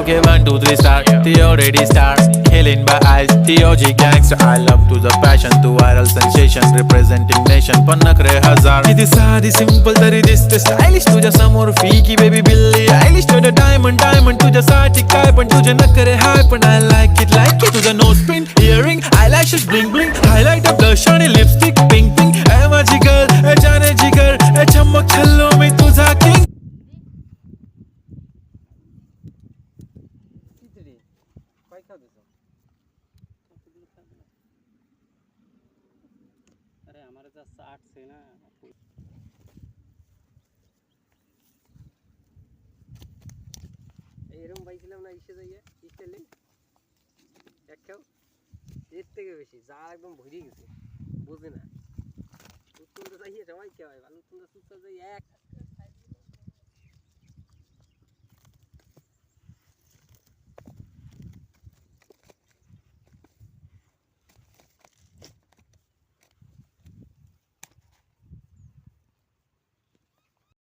Okay, 1, 2, 3 star. The already star. Killing by eyes. The OG gangster. I love to the passion. To viral sensation. Representing nation. Pannakre hazar. Kiti saadi simple tari diste stylish. Tuja samor fiki baby Billie Eilish. Tuja diamond tuja saati kai पण तुझे नखरे हाय पण I like it तुझा nose pin earring eyelashes bling bling highlighter blush आणि lipstick pink pink ए माझी girl ए जाने जिगर ए चमक छल्लो मी तुझा king अरे हमारे तो 60 से ना এরকম পাইছিলাম না ইসে যাইয়ে স্টাইলিং দেখাও এর থেকে বেশি যা একদম ভরে গেছে বুঝে না উত্তর যাইয়ে সবাই কে হয় ভালো উত্তর যাই এক